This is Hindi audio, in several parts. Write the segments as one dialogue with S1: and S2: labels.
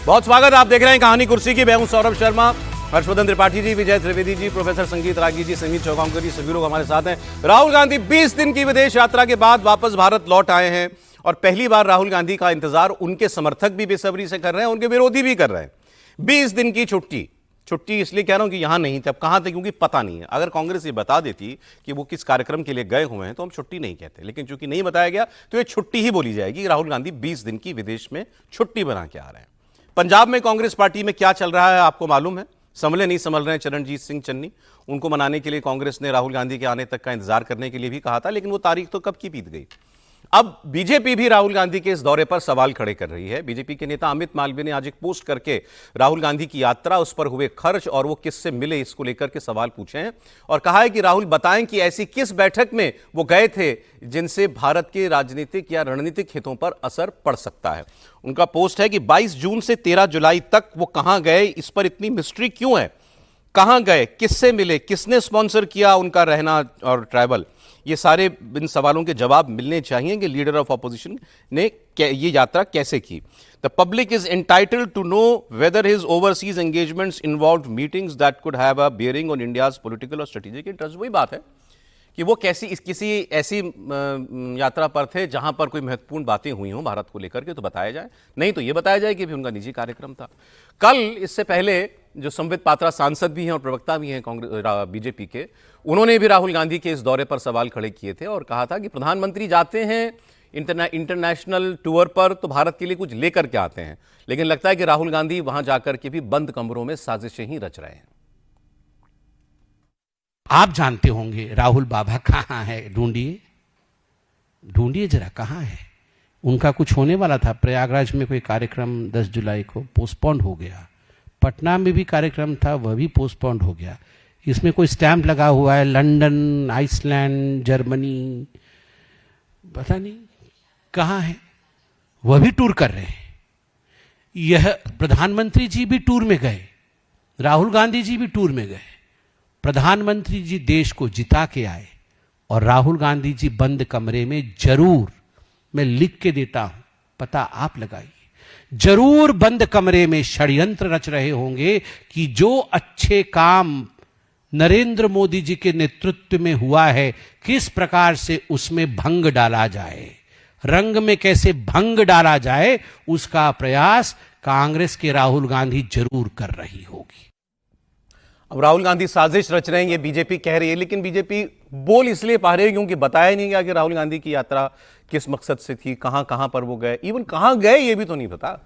S1: बहुत स्वागत। आप देख रहे हैं कहानी कुर्सी की। मैं हूं सौरभ शर्मा, हर्षवर्धन त्रिपाठी जी, विजय त्रिवेदी जी, प्रोफेसर संगीत रागी जी, समीर चौगांवकर जी, सभी लोग हमारे साथ हैं। राहुल गांधी 20 दिन की विदेश यात्रा के बाद वापस भारत लौट आए हैं और पहली बार राहुल गांधी का इंतजार उनके समर्थक भी बेसब्री से कर रहे हैं, उनके विरोधी भी कर रहे हैं। 20 दिन की छुट्टी इसलिए कह रहा हूं कि यहां नहीं थे। अब कहां थे क्योंकि पता नहीं है। अगर कांग्रेस ये बता देती कि वो किस कार्यक्रम के लिए गए हुए हैं तो हम छुट्टी नहीं कहते, लेकिन चूंकि नहीं बताया गया तो ये छुट्टी ही बोली जाएगी। राहुल गांधी 20 दिन की विदेश में छुट्टी बना के आ रहे हैं। पंजाब में कांग्रेस पार्टी में क्या चल रहा है आपको मालूम है। संभले नहीं संभल रहे हैं चरणजीत सिंह चन्नी। उनको मनाने के लिए कांग्रेस ने राहुल गांधी के आने तक का इंतजार करने के लिए भी कहा था, लेकिन वो तारीख तो कब की बीत गई। अब बीजेपी भी राहुल गांधी के इस दौरे पर सवाल खड़े कर रही है। बीजेपी के नेता अमित मालवीय ने आज एक पोस्ट करके राहुल गांधी की यात्रा, उस पर हुए खर्च और वो किससे मिले इसको लेकर के सवाल पूछे हैं और कहा है कि राहुल बताएं कि ऐसी किस बैठक में वो गए थे जिनसे भारत के राजनीतिक या रणनीतिक हितों पर असर पड़ सकता है। उनका पोस्ट है कि 22 जून से 13 जुलाई तक वो कहां गए, इस पर इतनी मिस्ट्री क्यों है। कहां गए, किससे मिले, किसने स्पॉन्सर किया उनका रहना और ट्रैवल, ये सारे इन सवालों के जवाब मिलने चाहिए कि लीडर ऑफ ऑपोजिशन ने ये यात्रा कैसे की। The public is entitled to know whether his overseas engagements involved meetings that could have a bearing on India's political और स्ट्रेटेजिक इंटरेस्ट। वही बात है कि वो किसी ऐसी यात्रा पर थे जहां पर कोई महत्वपूर्ण बातें हुई हों भारत को लेकर के तो बताया जाए, नहीं तो ये बताया जाए कि भी उनका निजी कार्यक्रम था। कल इससे पहले जो संबित पात्रा सांसद भी हैं और प्रवक्ता भी हैं कांग्रेस बीजेपी के, उन्होंने भी राहुल गांधी के इस दौरे पर सवाल खड़े किए थे और कहा था कि प्रधानमंत्री जाते हैं इंटरनेशनल टूर पर तो भारत के लिए कुछ लेकर के आते हैं, लेकिन लगता है कि राहुल गांधी वहां जाकर के भी बंद कमरों में साजिशें ही रच रहे हैं।
S2: आप जानते होंगे राहुल बाबा कहाँ है, ढूंढिए जरा कहाँ है। उनका कुछ होने वाला था, प्रयागराज में कोई कार्यक्रम 10 जुलाई को पोस्टपोन्ड हो गया। पटना में भी कार्यक्रम था, वह भी पोस्टपोन्ड हो गया। इसमें कोई स्टैंप लगा हुआ है लंदन, आइसलैंड, जर्मनी, पता नहीं कहाँ है। वह भी टूर कर रहे हैं। यह प्रधानमंत्री जी भी टूर में गए, राहुल गांधी जी भी टूर में गए। प्रधानमंत्री जी देश को जिता के आए और राहुल गांधी जी बंद कमरे में जरूर, मैं लिख के देता हूं, पता आप लगाइए, जरूर बंद कमरे में षड्यंत्र रच रहे होंगे कि जो अच्छे काम नरेंद्र मोदी जी के नेतृत्व में हुआ है किस प्रकार से उसमें भंग डाला जाए, रंग में कैसे भंग डाला जाए, उसका प्रयास कांग्रेस के राहुल गांधी जरूर कर रही होगी।
S1: अब राहुल गांधी साजिश रच रहे हैं ये बीजेपी कह रही है, लेकिन बीजेपी बोल इसलिए पा रही है क्योंकि बताया नहीं गया कि राहुल गांधी की यात्रा किस मकसद से थी, कहां पर वो गए, इवन कहां गए ये भी तो नहीं पता।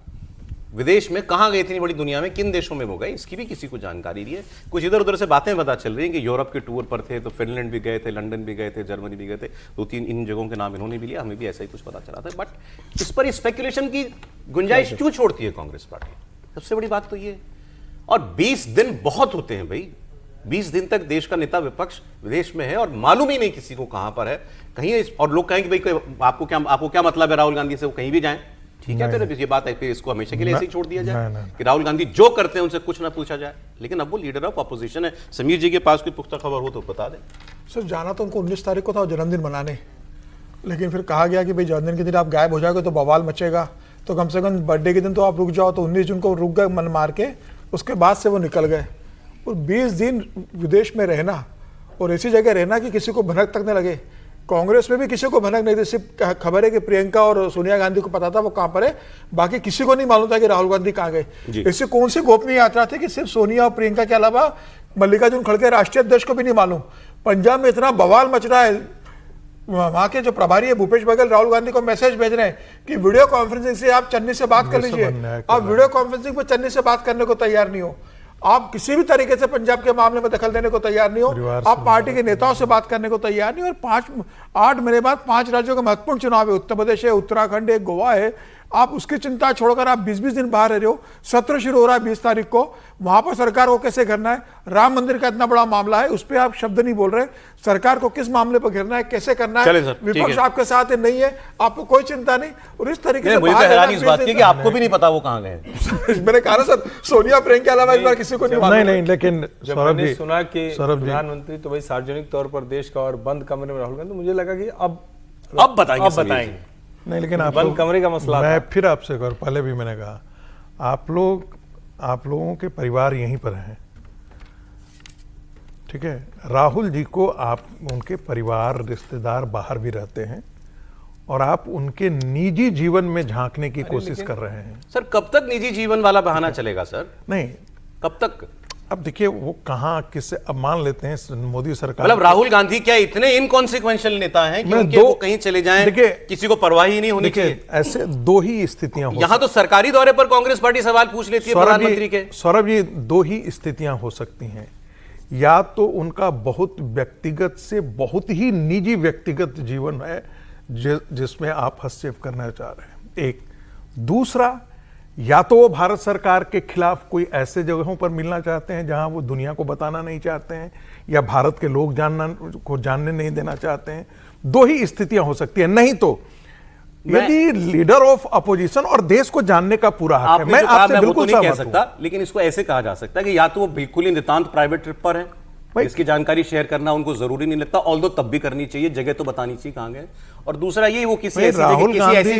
S1: विदेश में कहां गए, इतनी बड़ी दुनिया में किन देशों में वो गए, इसकी भी किसी को जानकारी नहीं है। कुछ इधर उधर से बातें पता चल रही हैं कि यूरोप के टूर पर थे तो फिनलैंड भी गए थे, लंदन भी गए थे, जर्मनी भी गए थे, 2-3 इन जगहों के नाम इन्होंने भी लिया, हमें भी ऐसा ही कुछ पता चला था। बट इस पर स्पेकुलेशन की गुंजाइश क्यों छोड़ती है कांग्रेस पार्टी, सबसे बड़ी बात तो ये। और 20 दिन बहुत होते हैं भाई, 20 दिन तक देश का नेता विपक्ष विदेश में है और मालूम ही नहीं किसी को कहां पर है कहीं। और लोग कहेंगे भाई आपको क्या मतलब है राहुल गांधी से, वो कहीं भी जाएं, ठीक है, फिर ये बात है, फिर इसको हमेशा के लिए ऐसे ही छोड़ दिया जाए कि राहुल गांधी जो करते हैं उनसे कुछ ना पूछा जाए। लेकिन अब वो लीडर ऑफ ऑपोजिशन है। समीर जी के पास कोई पुख्ता खबर हो तो बता दें।
S3: सर जाना तो उनको 19 तारीख को था जन्मदिन मनाने, लेकिन फिर कहा गया कि भाई जन्मदिन के दिन आप गायब हो जाओगे तो बवाल मचेगा, तो कम से कम बर्थडे के दिन तो आप रुक जाओ। तो 19 जून को रुक गए मन मार के, उसके बाद से वो निकल गए। और 20 दिन विदेश में रहना और ऐसी जगह रहना कि किसी को भनक तक नहीं लगे। कांग्रेस में भी किसी को भनक नहीं थी, सिर्फ खबर है कि प्रियंका और सोनिया गांधी को पता था वो कहां पर है, बाकी किसी को नहीं मालूम था कि राहुल गांधी कहां गए। ऐसी कौन सी गोपनीय यात्रा थी कि सिर्फ सोनिया और प्रियंका के अलावा मल्लिकार्जुन खड़गे राष्ट्रीय अध्यक्ष को भी नहीं मालूम। पंजाब में इतना बवाल मच रहा है, वहां के जो प्रभारी है भूपेश बघेल राहुल गांधी को मैसेज भेज रहे हैं कि वीडियो कॉन्फ्रेंसिंग से आप चन्नी से बात कर लीजिए। आप वीडियो कॉन्फ्रेंसिंग पर चन्नी से बात करने को तैयार नहीं हो, आप किसी भी तरीके से पंजाब के मामले में दखल देने को तैयार नहीं हो, आप पार्टी के नेताओं से बात करने को तैयार नहीं। और 8 महीने बाद 5 राज्यों का महत्वपूर्ण चुनाव है, उत्तर प्रदेश है, उत्तराखंड है, गोवा है। आप उसकी चिंता छोड़कर आप 20-20 दिन बाहर रह रहे हो। सत्र शुरू हो रहा है 20 तारीख को, वहां पर सरकार को कैसे घेरना है, राम मंदिर का इतना बड़ा मामला है, उस पर आप शब्द नहीं बोल रहे। सरकार को किस मामले पर घेरना है, कैसे करना है, विपक्ष आपके साथ नहीं है, आपको कोई चिंता नहीं। और इस तरीके से
S1: इस बात की कि आपको भी नहीं पता वो कहां गए।
S3: मैंने कहा ना सर, सोनिया प्रियंका के अलावा इस बार किसी को नहीं।
S4: लेकिन जब मैंने सुना कि प्रधानमंत्री तो भाई सार्वजनिक तौर पर देश का और बंद कमरे में राहुल गांधी, मुझे लगा कि अब बताएंगे। नहीं, लेकिन आप बंद कमरे का मसला, मैं फिर आपसे पहले भी मैंने कहा
S5: आप लोगों के परिवार यहीं पर हैं, ठीक है। राहुल जी को आप उनके परिवार रिश्तेदार बाहर भी रहते हैं और आप उनके निजी जीवन में झांकने की कोशिश कर रहे हैं।
S1: सर कब तक निजी जीवन वाला बहाना चलेगा सर?
S5: नहीं,
S1: कब तक?
S5: अब देखिए वो कहाँ किससे, अब मान लेते हैं मोदी सरकार,
S1: मतलब राहुल गांधी क्या इतने इनकॉन्सिक्वेंशियल नेता हैं कि उनके वो कहीं चले जाएं,
S5: देखिए
S1: किसी को परवाह ही नहीं होनी चाहिए?
S5: ऐसे दो ही स्थितियां हो,
S1: यहां तो सरकारी दौरे पर कांग्रेस पार्टी सवाल पूछ लेती है प्रधानमंत्री के।
S5: सौरभ जी, दो ही स्थितियां हो सकती हैं। या तो उनका बहुत व्यक्तिगत से बहुत ही निजी व्यक्तिगत जीवन है जिसमें आप हस्तक्षेप करना चाह रहे हैं, एक। दूसरा, या तो वो भारत सरकार के खिलाफ कोई ऐसे जगहों पर मिलना चाहते हैं जहां वो दुनिया को बताना नहीं चाहते हैं, या भारत के लोग जानने नहीं देना चाहते हैं। दो ही स्थितियां हो सकती हैं। नहीं तो यदि लीडर ऑफ अपोजिशन और देश को जानने का पूरा हक है, मैं आपसे बिल्कुल
S1: नहीं कह सकता, लेकिन इसको ऐसे कहा जा सकता है कि या तो वो बिल्कुल ही नितांत प्राइवेट ट्रिप पर है, इसकी जानकारी शेयर करना उनको जरूरी नहीं लगता, ऑल्दो तब भी करनी चाहिए, जगह तो बतानी चाहिए कहां गए। और दूसरा ये वो किसी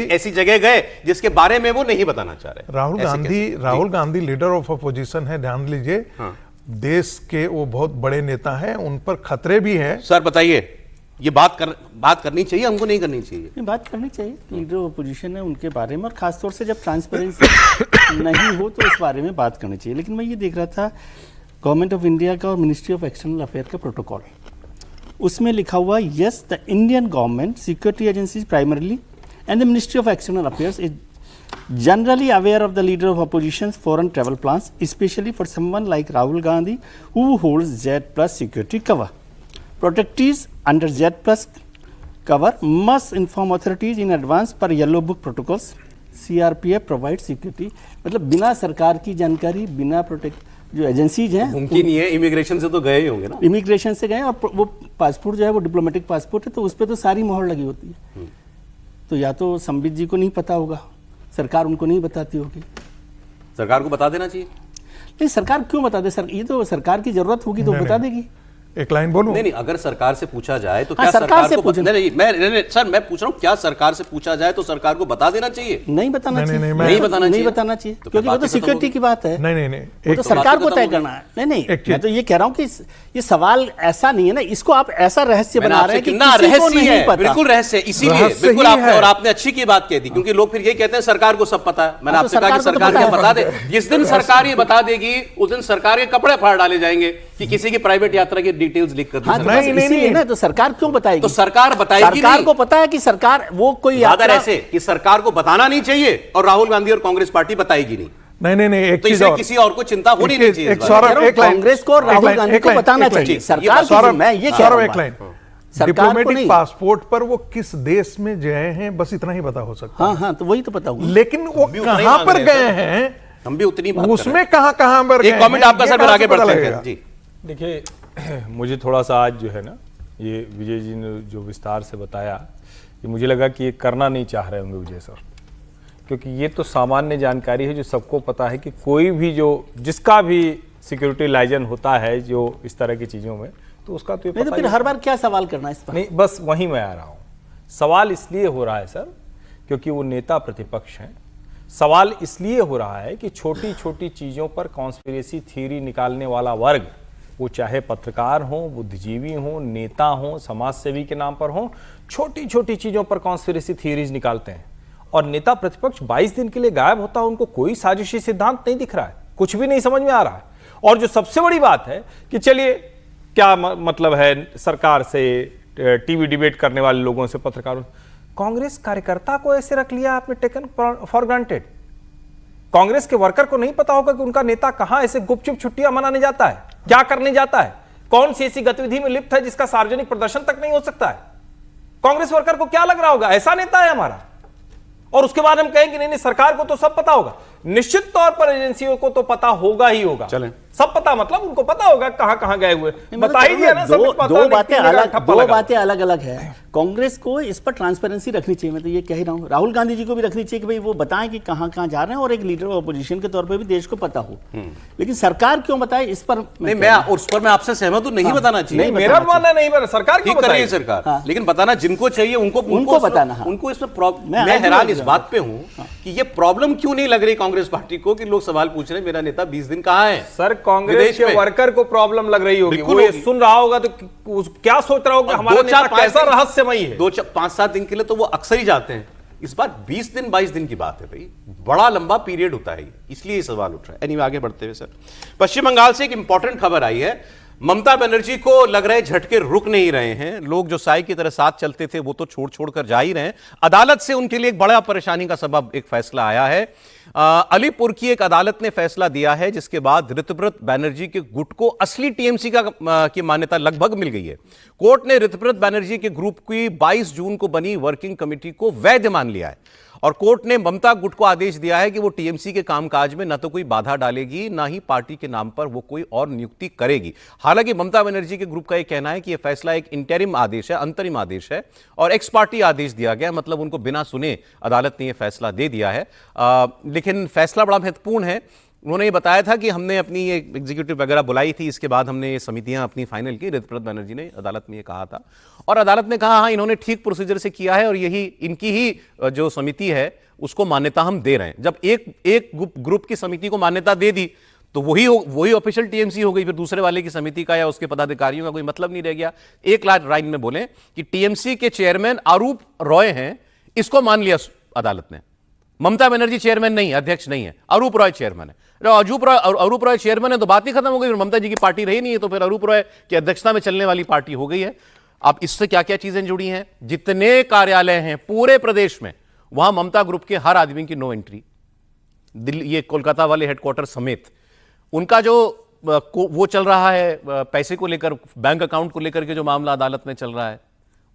S1: ऐसी जगह गए जिसके बारे में वो नहीं बताना चाह रहे।
S5: Rahul Gandhi leader of opposition है, ध्यान लीजिए। हाँ। देश के वो बहुत बड़े नेता हैं, उन पर खतरे भी हैं।
S1: सर बताइए, ये बात करनी चाहिए, हमको नहीं करनी चाहिए?
S6: बात करनी चाहिए, लीडर ऑफ अपोजिशन है उनके बारे में, और खासतौर से जब ट्रांसपेरेंसी नहीं हो तो इस बारे में बात करनी चाहिए। लेकिन मैं ये देख रहा था गवर्नमेंट ऑफ इंडिया का और मिनिस्ट्री ऑफ एक्सटर्नल अफेयर का प्रोटोकॉल, उसमें लिखा हुआ yes the Indian government security agencies primarily and the ministry of external affairs is generally aware of the leader of opposition's foreign travel plans, especially for someone like Rahul Gandhi who holds Z+ security cover. Protectees under Z+ cover must inform authorities in advance per Yellow Book protocols. CRPF provides security. मतलब बिना सरकार की जानकारी, बिना प्रोटेक्ट जो एजेंसीज हैं
S1: मुमकिन नहीं है। इमिग्रेशन से तो गए ही होंगे ना?
S6: इमिग्रेशन से गए, और वो पासपोर्ट जो है वो डिप्लोमेटिक पासपोर्ट है, तो उस पर तो सारी मोहर लगी होती है। तो या तो संबित जी को नहीं पता होगा, सरकार उनको नहीं बताती होगी।
S1: सरकार को बता देना चाहिए।
S6: नहीं, सरकार क्यों बता दे? ये तो सरकार की जरूरत होगी तो बता देगी।
S5: एक लाइन बोलूं?
S1: नहीं, अगर सरकार से पूछा जाए तो क्या सरकार से पूछना? नहीं, सर मैं पूछ रहा हूं, क्या सरकार से पूछा जाए तो सरकार को बता देना चाहिए?
S6: नहीं बताना चाहिए,
S1: नहीं बताना चाहिए,
S6: क्योंकि वो तो सिक्योरिटी की बात है।
S5: नहीं,
S6: वो तो सरकार को तय करना है। नहीं, मैं तो ये कह रहा हूँ कि ये सवाल ऐसा नहीं है ना, इसको आप ऐसा रहस्य बना रहे हैं कि किसी को नहीं पता।
S1: बिल्कुल रहस्य, इसीलिए बिल्कुल और आपने अच्छी की बात कह दी, क्योंकि लोग फिर ये कहते हैं सरकार को सब पता है। मैंने आपसे कहा कि सरकार को बता दे। जिस दिन सरकार ये बता देगी उस दिन सरकार के कपड़े फाड़ डाले जाएंगे कि किसी की प्राइवेट यात्रा की डिटेल्स लीक कर दी।
S6: नहीं, ना तो सरकार क्यों बताएगी?
S1: तो सरकार बताएगी।
S6: सरकार को पता है कि सरकार वो कोई यात्रा
S1: ऐसे कि सरकार को बताना नहीं चाहिए और राहुल गांधी और कांग्रेस पार्टी बताएगी नहीं।
S5: नहीं, एक
S1: तो
S5: चीज और,
S1: किसी और को चिंता होनी नहीं चाहिए।
S6: कांग्रेस को राहुल गांधी को बताना चाहिए। सरकार, मैं ये कह रहा हूं,
S5: एक लाइन, डिप्लोमेटिक पासपोर्ट पर वो किस देश में गए हैं बस इतना ही पता हो सकता है।
S6: हाँ, तो वही तो पता होगा।
S5: लेकिन वो कहां पर गए हैं
S1: हम भी उतनी बात
S5: उसमें कहां पर
S1: एक कमेंट आपका सर, फिर आगे बढ़ते हैं जी।
S4: देखिए, मुझे थोड़ा सा आज जो है ना, ये विजय जी ने जो विस्तार से बताया, ये मुझे लगा कि ये करना नहीं चाह रहे होंगे विजय सर, क्योंकि ये तो सामान्य जानकारी है जो सबको पता है कि कोई भी जिसका भी सिक्योरिटी लाइजन होता है जो इस तरह की चीज़ों में, तो उसका तो
S6: नहीं, तो फिर हर बार क्या सवाल करना इस पर?
S4: नहीं, बस वहीं मैं आ रहा हूँ। सवाल इसलिए हो रहा है सर क्योंकि वो नेता प्रतिपक्ष हैं। सवाल इसलिए हो रहा है कि छोटी छोटी चीज़ों पर कॉन्स्पिरेसी थ्योरी निकालने वाला वर्ग, वो चाहे पत्रकार हों, बुद्धिजीवी हों, नेता हों, समाज सेवी के नाम पर हों, छोटी छोटी चीज़ों पर कॉन्स्पिरेसी थ्योरीज निकालते हैं। और नेता प्रतिपक्ष 22 दिन के लिए गायब होता है, उनको कोई साजिशी सिद्धांत नहीं दिख रहा है, कुछ भी नहीं समझ में आ रहा है। और जो सबसे बड़ी बात है कि चलिए क्या मतलब है सरकार से टीवी डिबेट करने वाले लोगों से, पत्रकारों, कांग्रेस कार्यकर्ता को ऐसे रख लिया आपने, टेकन फॉर ग्रांटेड। कांग्रेस के वर्कर को नहीं पता होगा कि उनका नेता कहां ऐसे गुपचुप छुट्टियां मनाने जाता है, क्या करने जाता है, कौन सी ऐसी गतिविधि में लिप्त है जिसका सार्वजनिक प्रदर्शन तक नहीं हो सकता है। कांग्रेस वर्कर को क्या लग रहा होगा, ऐसा नेता है हमारा? और उसके बाद हम कहेंगे नहीं, सरकार को तो सब पता होगा। निश्चित तौर पर एजेंसियों को तो पता होगा ही होगा।
S1: चलें, सब
S4: पता मतलब उनको पता होगा कहां कहां गए हुए। बता ही दिया ना,
S6: दो बातें अलग अलग है। कांग्रेस को इस पर ट्रांसपेरेंसी रखनी चाहिए, मैं तो ये कह ही रहा हूं। राहुल गांधी जी को भी रखनी चाहिए कि भाई वो बताएं कि कहां कहां जा रहे हैं, और एक लीडर ऑफ अपोजिशन के तौर पर भी देश को पता हो। लेकिन सरकार क्यों बताए इस पर?
S1: उस पर मैं आपसे सहमत हूं, नहीं बताना चाहिए।
S4: मेरा मानना नहीं, सरकार क्यों
S1: कर रही है सरकार, लेकिन बताना जिनको चाहिए उनको
S6: बताना।
S1: उनको इसमें मैं हैरान इस बात पे हूं कि ये प्रॉब्लम क्यों नहीं लग रही कांग्रेस पार्टी को कि लोग सवाल पूछ रहे हैं मेरा नेता 20 दिन कहाँ है?
S4: सर कांग्रेस
S1: विदेश
S4: के
S1: में।
S4: वर्कर को प्रॉब्लम लग रही होगी,
S1: बिल्कुल
S4: वो ये
S1: होगी।
S4: सुन रहा होगा तो क्या सोच रहा होगा हमारा नेता कैसा रहस्यमयी है।
S1: 5-7 दिन के लिए तो वो अक्सर ही जाते हैं, इस बार 20 दिन 22 दिन की बात है भाई, बड़ा लंबा पीरियड होता है, इसलिए ये सवाल उठ रहा है। एनीवे आगे बढ़ते हुए सर, पश्चिम बंगाल से एक इंपॉर्टेंट खबर आई है। ममता बनर्जी को लग रहे झटके रुक नहीं रहे हैं। लोग जो साई की तरह साथ चलते थे वो तो छोड़ छोड़ कर जा ही रहे हैं। अदालत से उनके लिए एक बड़ा परेशानी का सबब एक फैसला आया है। अलीपुर की एक अदालत ने फैसला दिया है जिसके बाद ऋतव्रत बैनर्जी के गुट को असली टीएमसी की मान्यता लगभग मिल गई है। कोर्ट ने ऋतव्रत बैनर्जी के ग्रुप की 22 जून को बनी वर्किंग कमेटी को वैध मान लिया है और कोर्ट ने ममता गुट को आदेश दिया है कि वो टीएमसी के कामकाज में न तो कोई बाधा डालेगी ना ही पार्टी के नाम पर वो कोई और नियुक्ति करेगी। हालांकि ममता बनर्जी के ग्रुप का यह कहना है कि यह फैसला एक इंटरिम आदेश है, अंतरिम आदेश है और एक्स पार्टी आदेश दिया गया, मतलब उनको बिना सुने अदालत ने यह फैसला दे दिया है। लेकिन फैसला बड़ा महत्वपूर्ण है। उन्होंने ये बताया था कि हमने अपनी ये एग्जीक्यूटिव वगैरह बुलाई थी, इसके बाद हमने ये समितियां अपनी फाइनल की। ऋतव्रत बनर्जी ने अदालत में ये कहा था और अदालत ने कहा हाँ इन्होंने ठीक प्रोसीजर से किया है और यही इनकी ही जो समिति है उसको मान्यता हम दे रहे हैं। जब एक ग्रुप की समिति को मान्यता दे दी तो वही ऑफिशियल टीएमसी हो गई, फिर दूसरे वाले की समिति का या उसके पदाधिकारियों का कोई मतलब नहीं रह गया। एक लाइन में बोले कि टीएमसी के चेयरमैन अरूप रॉय हैं, इसको मान लिया अदालत ने। ममता बनर्जी चेयरमैन नहीं, अध्यक्ष नहीं है, अरूप रॉय चेयरमैन है। अरूप रॉय चेयरमैन है तो बात ही खत्म हो गई, फिर ममता जी की पार्टी रही नहीं है तो फिर अरूप रॉय की अध्यक्षता में चलने वाली पार्टी हो गई है। अब इससे क्या क्या चीजें जुड़ी हैं, जितने कार्यालय हैं पूरे प्रदेश में वहां ममता ग्रुप के हर आदमी की नो एंट्री, दिल्ली ये कोलकाता वाले हेडक्वार्टर समेत उनका जो वो चल रहा है पैसे को लेकर, बैंक अकाउंट को लेकर के जो मामला अदालत में चल रहा है,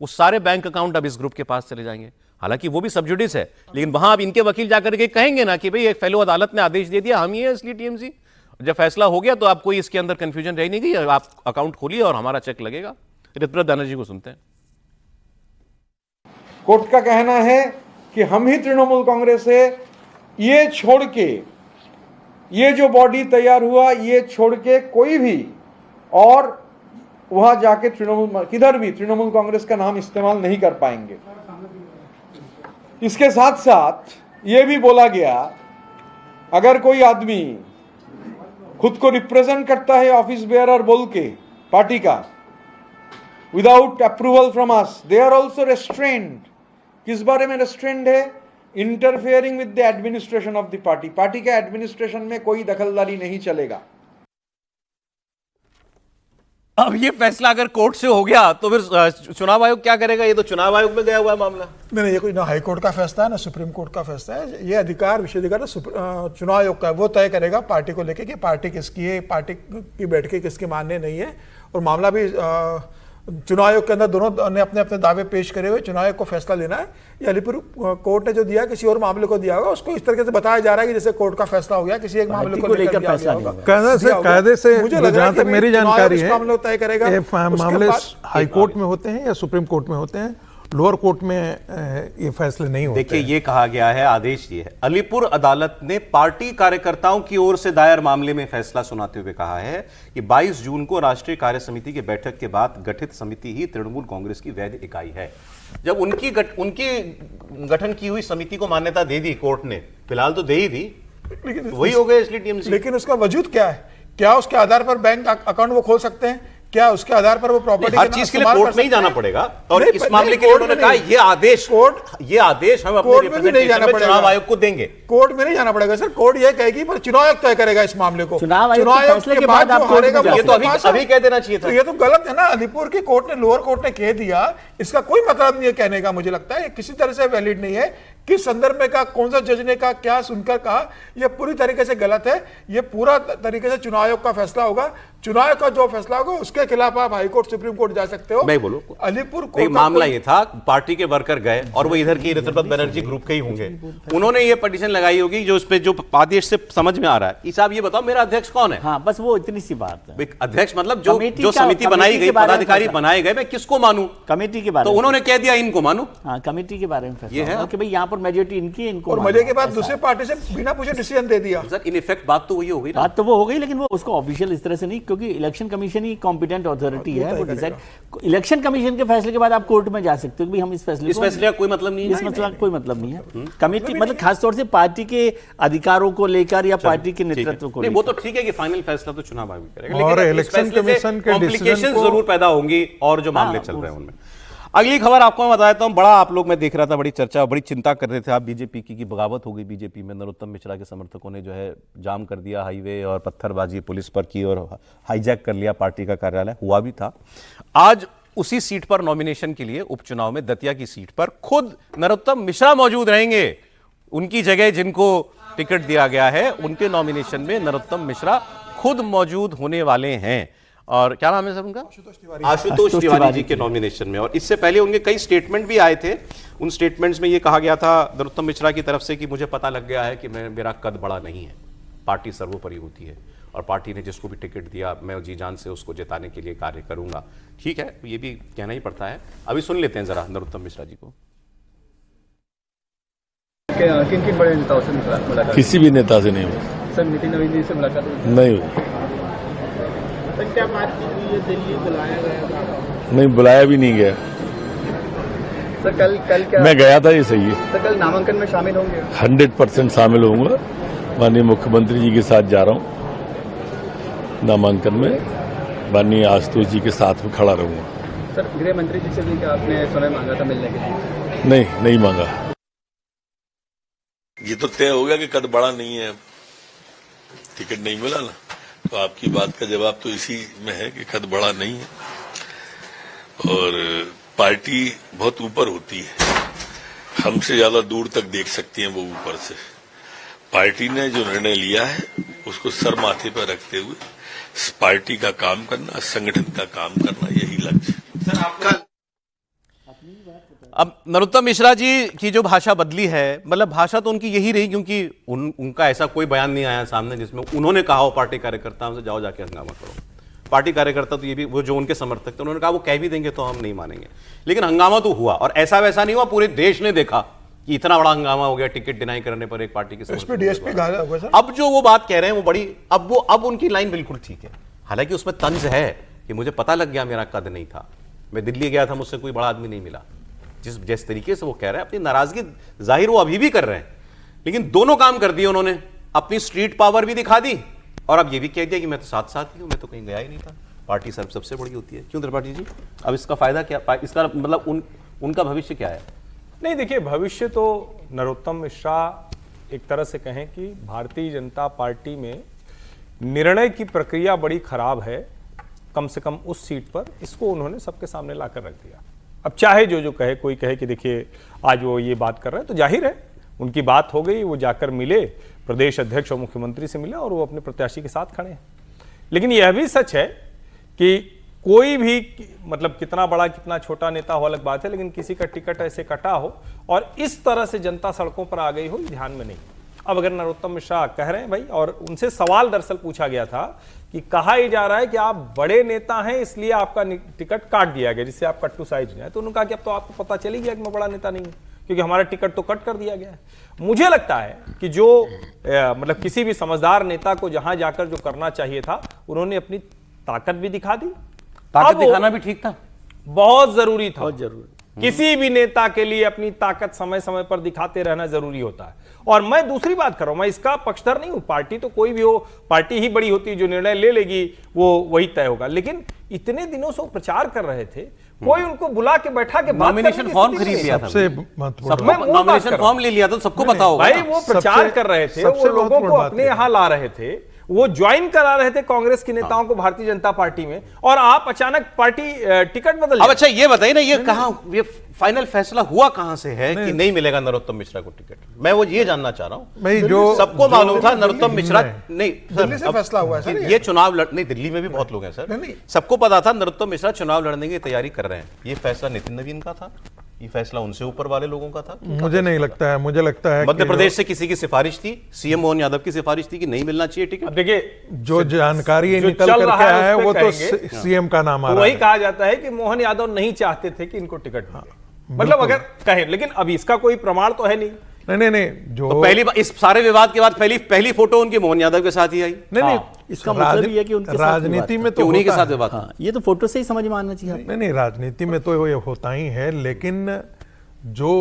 S1: वो सारे बैंक अकाउंट अब इस ग्रुप के पास चले जाएंगे। हालांकि वो भी सब जुडिस है, लेकिन वहां अब इनके वकील जाकर के कहेंगे ना कि भाई एक फेलो अदालत ने आदेश दे दिया, हम ही है इसलिए टीएमसी। जब फैसला हो गया तो आप कोई इसके अंदर कंफ्यूजन रह नहीं गई, आप अकाउंट खोलिए और हमारा चेक लगेगा। ऋतव्रत बनर्जी को सुनते हैं।
S7: कोर्ट का कहना है कि हम ही तृणमूल कांग्रेस है, ये छोड़ के, ये जो बॉडी तैयार हुआ ये छोड़ के कोई भी और वहां जाके तृणमूल किधर भी तृणमूल कांग्रेस का नाम इस्तेमाल नहीं कर पाएंगे। इसके साथ साथ ये भी बोला गया अगर कोई आदमी खुद को रिप्रेजेंट करता है ऑफिस बेयरर बोल के पार्टी का, without approval from us, they are also restrained. किस बारे में रेस्ट्रेंड है? Interfering with the administration of the party. Party के एडमिनिस्ट्रेशन में कोई दखलदारी नहीं चलेगा।
S1: अब ये फैसला अगर कोर्ट से हो गया तो फिर चुनाव आयोग क्या करेगा? ये तो चुनाव आयोग में गया हुआ है मामला।
S3: नहीं, ये कोई ना हाई कोर्ट का फैसला है ना सुप्रीम कोर्ट का फैसला है। ये अधिकार, विशेषाधिकार चुनाव आयोग का है, वो तय करेगा पार्टी को लेके कि पार्टी किसकी है, पार्टी की बैठकें किसके मान्य नहीं है। और मामला भी चुनाव आयोग के अंदर दोनों ने अपने अपने दावे पेश करे हुए चुनाव आयोग को फैसला लेना है। ये अलीपुर कोर्ट ने जो दिया किसी और मामले को दिया होगा, उसको इस तरीके से बताया जा रहा है कि जैसे कोर्ट का फैसला हो गया किसी एक मामले को लेकर फैसला होगा।
S5: कायदे से जहां तक मेरी जानकारी है
S3: मामले तय करेगा।
S5: मामले हाई कोर्ट में होते हैं या सुप्रीम कोर्ट में होते हैं, लोअर कोर्ट में ये फैसले नहीं होते।
S1: देखिए ये कहा गया है, आदेश ये है, अलीपुर अदालत ने पार्टी कार्यकर्ताओं की ओर से दायर मामले में फैसला सुनाते हुए कहा है कि 22 जून को राष्ट्रीय कार्य समिति की बैठक के बाद गठित समिति ही तृणमूल कांग्रेस की वैध इकाई है। जब उनकी गठन की हुई समिति को मान्यता दे दी कोर्ट ने, फिलहाल तो दे ही दी, वही हो गए इसलिए टीएमसी।
S3: लेकिन उसका वजूद क्या है? क्या उसके आधार पर बैंक अकाउंट वो खोल सकते हैं? क्या उसके आधार पर वो प्रॉपर्टी
S1: हर चीज के लिए कोर्ट में ही जाना पड़ेगा? और इस मामले के लिए उन्होंने कहा ये आदेश हम अपने रिप्रेजेंटेशन में चुनाव आयोग को देंगे।
S3: कोर्ट में नहीं जाना पड़ेगा सर, कोर्ट ये कहेगी पर चुनाव आयोग तय करेगा इस मामले को।
S6: चुनाव आयोग के फैसले के बाद आप
S3: हारेगा
S1: ये तो अभी कह देना चाहिए था।
S3: ये तो गलत है ना। अलीपुर की कोर्ट ने, लोअर कोर्ट ने कह दिया, इसका कोई मतलब नहीं है कहने का। मुझे लगता है किसी तरह से वैलिड नहीं है। किस संदर्भ में कहा, कौन सा जज ने कहा, क्या सुनकर कहा, यह पूरी तरीके से गलत है। यह पूरा तरीके से चुनाव आयोग का फैसला होगा। चुनाव आयोग का जो फैसला होगा उसके खिलाफ आप हाई कोर्ट, सुप्रीम कोर्ट जा सकते हो।
S1: मैं बोलूं,
S3: अलीपुर कोर्ट
S1: मामला ये था, पार्टी के वर्कर गए और वो इधर की ऋतव्रत बनर्जी ग्रुप के ही होंगे, उन्होंने ये पिटीशन लगाई होगी जो उस पे जो आदेश से समझ में आ रहा है। साहब ये बताओ मेरा अध्यक्ष कौन है?
S6: हाँ, बस वो इतनी सी बात है।
S1: अध्यक्ष मतलब जो समिति बनाई गई, पदाधिकारी बनाए गए, मैं किसको मानूं?
S6: कमेटी के बारे
S1: तो
S6: में
S1: उन्होंने कह दिया इनको मानूं।
S6: हाँ, कमेटी के बारे में
S1: ये है
S6: कि भाई यहाँ पर मेजोरिटी इनकी है, इनको
S3: और
S6: मानो।
S3: मजे के बाद
S6: ऐसा
S3: दूसरे
S6: है।
S3: पार्टी से बिना पूछे डिसीजन दे दिया।
S1: सर इन इफेक्ट बात तो वही हो गई ना।
S6: बात तो वो हो गई, लेकिन वो उसको ऑफिशियल इस तरह से नहीं, क्योंकि इलेक्शन कमीशन ही कॉम्पिटेंट अथॉरिटी है, वो डिसाइड। इलेक्शन कमीशन के फैसले के बाद आप कोर्ट में जा सकते हो कि भाई हम इस फैसले
S1: का कोई मतलब नहीं है।
S6: इस मसला का कोई मतलब नहीं है। कमेटी मतलब खासतौर से पार्टी के अधिकारों को लेकर या पार्टी के नेतृत्व को
S1: नहीं,
S6: लेकर।
S1: वो तो ठीक है कि फाइनल फैसला तो चुनाव आयोग करेगा,
S5: और
S1: लेकिन
S5: इलेक्शन कमीशन के
S1: कॉम्प्लिकेशंस
S5: डिसीजन को
S1: जरूर पैदा होंगी और जो मामले चल रहे हैं उनमें। अगली खबर आपको मैं बताता हूं, बड़ा आप लोग मैं देख रहा था, बड़ी चर्चा, बड़ी चिंता कर रहे थे आप बीजेपी की बगावत हो गई बीजेपी में। नरोत्तम मिश्रा के समर्थकों ने जो है जाम कर दिया हाईवे और पत्थरबाजी पुलिस पर की और हाईजैक कर लिया पार्टी का कार्यालय, हुआ भी था। आज उसी सीट पर नॉमिनेशन के लिए उपचुनाव में दतिया की सीट पर खुद नरोत्तम मिश्रा मौजूद रहेंगे। उनकी जगह जिनको टिकट दिया गया है उनके नॉमिनेशन में नरोत्तम मिश्रा खुद मौजूद होने वाले हैं। और क्या नाम है सर उनका? आशुतोष तिवारी जी के नॉमिनेशन में। और इससे पहले उनके कई स्टेटमेंट भी आए थे। उन स्टेटमेंट्स में ये कहा गया था नरोत्तम मिश्रा की तरफ से कि मुझे पता लग गया है कि मेरा कद बड़ा नहीं है, पार्टी सर्वोपरि होती है और पार्टी ने जिसको भी टिकट दिया मैं जी जान से उसको जिताने के लिए कार्य करूंगा। ठीक है, ये भी कहना ही पड़ता है। अभी सुन लेते हैं जरा नरोत्तम मिश्रा जी को।
S8: किन किन बड़े नेताओं से मुलाकात?
S9: किसी भी नेता से नहीं हुई।
S8: सर नितिन नवीन जी से मुलाकात हुई?
S9: नहीं हुई।
S8: सर क्या बात की हुई है? दिल्ली बुलाया गया था?
S9: नहीं, बुलाया भी नहीं गया।
S8: सर कल क्या?
S9: मैं गया था, ये सही है।
S8: सर कल नामांकन में शामिल होंगे?
S9: 100% शामिल होऊंगा। माननीय मुख्यमंत्री जी के साथ जा रहा हूँ नामांकन में, माननीय आशुतोष जी के साथ में खड़ा रहूंगा।
S8: सर गृह मंत्री जी से भी क्या आपने समय मांगा था मिलने के लिए?
S9: नहीं मांगा। ये तो तय हो गया कि कद बड़ा नहीं है, टिकट नहीं मिला ना, तो आपकी बात का जवाब तो इसी में है कि कद बड़ा नहीं है और पार्टी बहुत ऊपर होती है, हमसे ज्यादा दूर तक देख सकती है वो ऊपर से। पार्टी ने जो निर्णय लिया है उसको सर माथे पर रखते हुए पार्टी का काम करना, संगठन का काम करना, यही लक्ष्य।
S1: अब नरोत्तम मिश्रा जी की जो भाषा बदली है, मतलब भाषा तो उनकी यही रही, क्योंकि उनका ऐसा कोई बयान नहीं आया सामने जिसमें उन्होंने कहा हो पार्टी कार्यकर्ताओं से जाओ जाके हंगामा करो। पार्टी कार्यकर्ता तो ये भी, वो जो उनके समर्थक थे उन्होंने कहा वो कह भी देंगे तो हम नहीं मानेंगे, लेकिन हंगामा तो हुआ और ऐसा वैसा नहीं हुआ। पूरे देश ने देखा कि इतना बड़ा हंगामा हो गया टिकट डिनाई करने पर एक पार्टी के।
S3: इस पे डीएसपी घायल हो गया सर।
S1: अब जो वो बात कह रहे हैं वो बड़ी, अब उनकी लाइन बिल्कुल ठीक है। हालांकि उसमें तंज है कि मुझे पता लग गया मेरा कद नहीं था, मैं दिल्ली गया था, मुझसे कोई बड़ा आदमी नहीं मिला। जिस तरीके से वो कह रहे हैं, अपनी नाराजगी जाहिर वो अभी भी कर रहे हैं, लेकिन दोनों काम कर दिए उन्होंने। अपनी स्ट्रीट पावर भी दिखा दी और अब ये भी कह दिया कि मैं तो साथ ही हूं, मैं तो कहीं गया ही नहीं था, पार्टी सबसे बड़ी होती है। क्यों त्रिपाठी जी, अब इसका फायदा क्या, इसका मतलब उनका भविष्य क्या है?
S4: नहीं देखिए, भविष्य तो नरोत्तम मिश्रा एक तरह से कहें कि भारतीय जनता पार्टी में निर्णय की प्रक्रिया बड़ी खराब है, कम से कम उस सीट पर। इसको उन्होंने सबके सामने लाकर रख दिया। अब चाहे जो कहे, कोई कहे कि देखिए आज वो ये बात कर रहे हैं, तो जाहिर है उनकी बात हो गई, वो जाकर मिले, प्रदेश अध्यक्ष और मुख्यमंत्री से मिले और वो अपने प्रत्याशी के साथ खड़े हैं। लेकिन यह भी सच है कि कोई भी, मतलब कितना बड़ा कितना छोटा नेता हो अलग बात है, लेकिन किसी का टिकट ऐसे कटा हो और इस तरह से जनता सड़कों पर आ गई हो, ध्यान में नहीं। अब अगर नरोत्तम मिश्रा कह रहे हैं भाई, और उनसे सवाल दरअसल पूछा गया था कि कहा ही जा रहा है कि आप बड़े नेता हैं इसलिए आपका टिकट काट दिया गया, जिससे आप कट्टू साइज है, तो उन्होंने कहा कि अब तो आपको पता चल ही गया कि मैं बड़ा नेता नहीं हूं, क्योंकि हमारा टिकट तो कट कर दिया गया है। मुझे लगता है कि जो मतलब किसी भी समझदार नेता को जहां जाकर जो करना चाहिए था, उन्होंने अपनी ताकत भी दिखा दी।
S1: ताकत दिखाना भी ठीक था,
S4: बहुत जरूरी था,
S6: बहुत जरूरी।
S4: किसी भी नेता के लिए अपनी ताकत समय समय पर दिखाते रहना जरूरी होता है। और मैं दूसरी बात कर रहा हूं, मैं इसका पक्षधर नहीं हूं, पार्टी तो कोई भी हो, पार्टी ही बड़ी होती है, जो निर्णय ले लेगी वो वही तय होगा। लेकिन इतने दिनों से वो प्रचार कर रहे थे, कोई उनको बुला के बैठा के
S1: नॉमिनेशन फॉर्म खरीद लिया था,
S5: सबसे
S1: नॉमिनेशन फॉर्म ले लिया तो सबको पता होगा
S4: भाई। वो प्रचार कर रहे थे, वो लोगों को अपने यहाँ ला रहे थे, वो ज्वाइन करा रहे थे कांग्रेस के नेताओं को भारतीय जनता पार्टी में, और आप अचानक पार्टी टिकट बदल।
S1: अब अच्छा ये बताइए ना, ये कहां, ये फाइनल फैसला हुआ कहां से है कि नहीं मिलेगा नरोत्तम मिश्रा को टिकट? मैं वो ये जानना चाह रहा हूं। जो सबको मालूम था नरोत्तम मिश्रा नहीं,
S3: दिल्ली से फैसला हुआ है सर।
S1: ये चुनाव नहीं, दिल्ली में भी बहुत लोग हैं सर, सबको पता था नरोत्तम मिश्रा चुनाव लड़ने की तैयारी कर रहे हैं। ये फैसला नितिन नवीन का था, ये फैसला उनसे ऊपर वाले लोगों का था?
S5: मुझे नहीं लगता है, मुझे लगता है
S1: मध्य प्रदेश से किसी की सिफारिश थी, सीएम मोहन यादव की सिफारिश थी कि नहीं मिलना चाहिए टिकट।
S4: अब देखिए,
S5: जो जानकारी निकल करके आया है वो तो सीएम का नाम आ रहा है।
S4: वही कहा जाता है कि मोहन यादव नहीं चाहते थे कि इनको टिकट मिले, मतलब अगर कहें, लेकिन अब इसका कोई प्रमाण तो है नहीं।
S5: नहीं जो
S1: तो पहली इस सारे विवाद के बाद पहली फोटो उनकी मोहन यादव के साथ ही आई।
S5: नहीं
S6: इसका मतलब ये है कि उनके साथ
S5: राजनीति में
S1: कि
S5: तो
S1: उन्हीं के
S5: होता
S1: साथ
S5: है।
S1: विवाद।
S6: हाँ, ये तो फोटो से ही समझ में आना चाहिए।
S5: नहीं राजनीति में तो ये होता ही है, लेकिन जो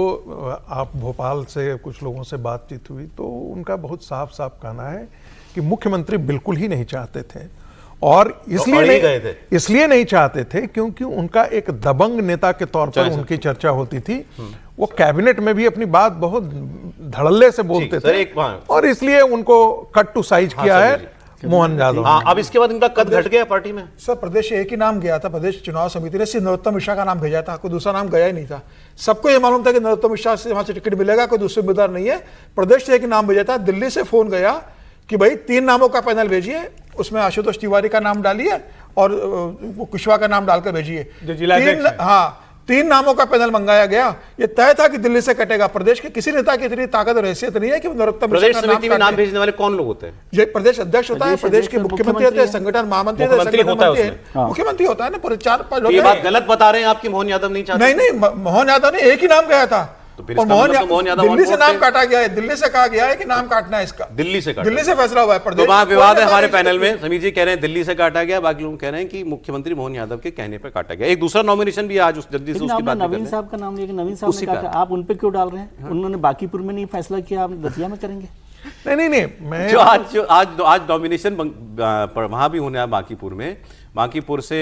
S5: आप भोपाल से कुछ लोगों से बातचीत हुई तो उनका बहुत साफ साफ कहना है कि मुख्यमंत्री बिल्कुल ही नहीं चाहते थे, और इसलिए नहीं चाहते थे क्योंकि उनका एक दबंग नेता के तौर पर उनकी चर्चा होती थी। वो कैबिनेट में भी अपनी बात बहुत धड़ल्ले से बोलते थे, और इसलिए उनको कट टू साइज किया है मोहन यादव।
S1: हाँ, अब इसके बाद इनका कद घट गया पार्टी में।
S3: सर प्रदेश एक ही नाम गया था, प्रदेश चुनाव समिति ने सिर्फ नरोत्तम मिश्रा का नाम भेजा था, कोई दूसरा नाम गया ही नहीं था। सबको ये मालूम था कि नरोत्तम मिश्रा से वहां से टिकट मिलेगा, कोई दूसरे उम्मीदवार नहीं है। प्रदेश से एक ही नाम भेजा था। दिल्ली से फोन गया कि भाई 3 नामों का पैनल भेजिए, उसमें आशुतोष तिवारी का नाम डालिए और कुशवाहा का नाम डालकर भेजिए।
S4: जो जिला अध्यक्ष हैं।
S3: हाँ, 3 नामों का पैनल मंगाया गया। ये तय था कि दिल्ली से कटेगा। प्रदेश के किसी नेता की इतनी ताकत और हैसियत नहीं है कि नरोत्तम मिश्रा
S1: प्रदेश
S3: का
S1: समिति में नाम
S3: काटे।
S1: भेजने वाले कौन लोग होते हैं?
S3: ये प्रदेश अध्यक्ष होता है, प्रदेश के मुख्यमंत्री होते हैं, संगठन महामंत्री होते हैं,
S1: मुख्यमंत्री होता है
S3: संगठन मंत्री
S1: उसमें।
S3: है, मुख्यमंत्री होता है ना, पर 4-5
S1: तो ये बात गलत बता रहे हैं आप कि मोहन यादव नहीं चाहते?
S3: नहीं मोहन यादव ने एक ही नाम गया था।
S1: तो फिर
S3: और
S1: इसका मतलब तो मोहन यादव
S3: दिल्ली से
S1: ऑन
S3: नाम
S1: बोर्ड थे।
S3: काटा गया है, दिल्ली से कहा गया है कि नाम काटना है इसका।
S1: दिल्ली से काटा
S3: दिल्ली से फैसला हुआ है।
S1: तो
S3: प्रदेश
S1: वहां विवाद है हमारे
S3: कोई
S1: पैनल में। समीर जी कह रहे हैं दिल्ली से काटा गया, बाकी लोग कह रहे हैं कि मुख्यमंत्री मोहन यादव के कहने पर काटा गया। एक दूसरा नॉमिनेशन भी आज जल्दी से
S6: लेकिन
S1: उसकी
S6: आपने
S1: बात भी कर
S6: नवीन
S1: लें।
S6: साहब का नाम लिया कि नवीन साहब ने
S1: उसी
S6: कहा
S1: का।
S6: था, आप उन पे क्यों डाल रहे हैं? उन्होंने बाकीपुर में नहीं फैसला किया, आप दतिया में करेंगे?
S5: नहीं मैं
S1: जो आज नॉमिनेशन वहां भी होने बांकीपुर में, बांकीपुर से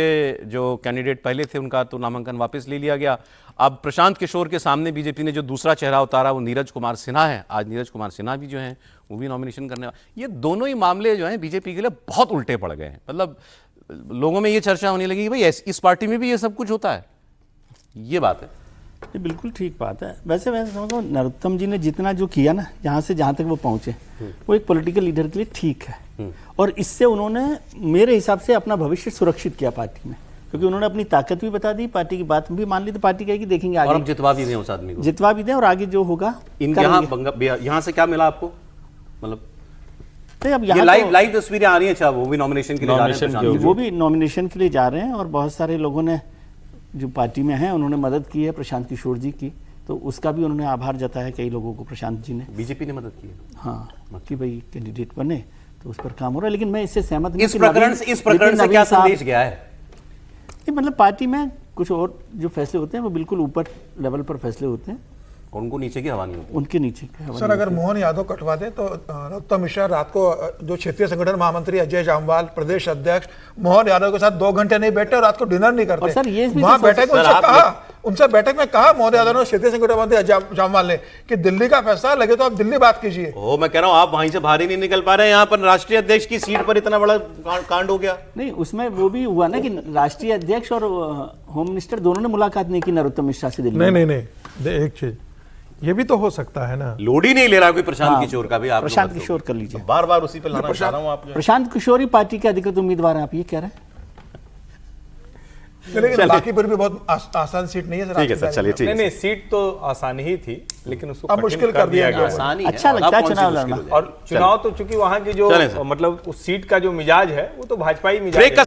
S1: जो कैंडिडेट पहले थे उनका तो नामांकन वापस ले लिया गया। अब प्रशांत किशोर के सामने बीजेपी ने जो दूसरा चेहरा उतारा वो नीरज कुमार सिन्हा है। आज नीरज कुमार सिन्हा भी जो हैं वो भी नॉमिनेशन करने वाले। ये दोनों ही मामले जो हैं बीजेपी के लिए बहुत उल्टे पड़ गए हैं। मतलब लोगों में ये चर्चा होने लगी कि भाई इस पार्टी में भी ये सब कुछ होता है। ये बात है।
S6: ये बिल्कुल ठीक बात है। वैसे मैं समझता हूँ नरोत्तम जी ने जितना जो किया ना, यहाँ से जहाँ तक वो पहुँचे, वो एक पॉलिटिकल लीडर के लिए ठीक है। और इससे उन्होंने मेरे हिसाब से अपना भविष्य सुरक्षित किया पार्टी में, क्योंकि उन्होंने अपनी ताकत भी बता दी, पार्टी की बात भी मान ली। तो पार्टी कहेगी देखेंगे
S1: और
S6: आगे,
S1: हम जितवा भी दें उस आदमी को,
S6: जितवा भी दें और आगे जो होगा
S1: इनके यहाँ से क्या मिला आपको? मतलब
S6: तो अब
S1: ये
S6: यहाँ
S1: लाइव तस्वीरें आ रही हैं। अच्छा, वो भी नॉमिनेशन के लिए जा रहे हैं प्रशांत
S6: वो भी नॉमिनेशन के लिए जा रहे हैं, और बहुत सारे लोगों ने जो पार्टी में हैं उन्होंने मदद की है प्रशांत किशोर जी की, तो उसका भी उन्होंने आभार जताया है कई लोगों को प्रशांत जी ने।
S1: बीजेपी ने मदद की है।
S6: हाँ, कि भाई कैंडिडेट बने, तो उस पर काम हो रहा है। लेकिन मैं इससे सहमत नहीं
S1: इस प्रकरण से क्या संदेश गया है?
S6: मतलब पार्टी में कुछ और जो फैसले होते हैं वो बिल्कुल ऊपर लेवल पर फैसले होते हैं,
S1: उनको नीचे की हवा नहीं होती।
S6: उनके नीचे की हवा
S3: सर
S6: नहीं
S3: अगर मोहन यादव कटवा दे तो नरोत्तम मिश्रा रात को जो क्षेत्रीय संगठन महामंत्री अजय जामवाल, प्रदेश अध्यक्ष मोहन यादव के साथ 2 घंटे नहीं बैठे और रात को डिनर नहीं करते।
S6: और सर ये भी
S3: वहां
S6: तो
S3: बैठक में
S1: सर,
S3: उनसे बैठक में कहा मोहन यादव ने, क्षेत्रीय संगठन मंत्री अजय जामवाल ने, कि दिल्ली का फैसला लगे तो आप दिल्ली बात कीजिए।
S1: ओ, मैं कह रहा हूं आप वहीं से बाहर ही नहीं निकल पा रहे हैं। यहाँ पर राष्ट्रीय अध्यक्ष की सीट पर इतना बड़ा कांड हो गया।
S6: नहीं, उसमें वो भी हुआ ना कि राष्ट्रीय अध्यक्ष और होम मिनिस्टर दोनों ने मुलाकात नहीं की नरोत्तम मिश्रा से दिल्ली में।
S5: नहीं एक चीज ये भी तो हो सकता है ना,
S1: लोड ही नहीं ले रहा कोई प्रशांत किशोर का भी। आप
S6: प्रशांत किशोर कर लीजिए,
S1: बार बार उसी पे लाना चाह रहा हूं। आप
S6: प्रशांत किशोर ही पार्टी के अधिकृत उम्मीदवार हैं, आप ये कह रहे हैं?
S3: लेकिन बांकीपुर भी बहुत आसान सीट नहीं है सर।
S1: ठीक है सर, चलिए ठीक है।
S4: नहीं सीट तो आसान ही थी, लेकिन उसको
S3: अब मुश्किल कर दिया गया।
S1: आसानी
S6: अच्छा लगता है चुनाव लड़ना।
S4: और चुनाव तो चूंकि वहां की जो मतलब उस सीट का जो मिजाज है वो तो भाजपा ही मिजाज है।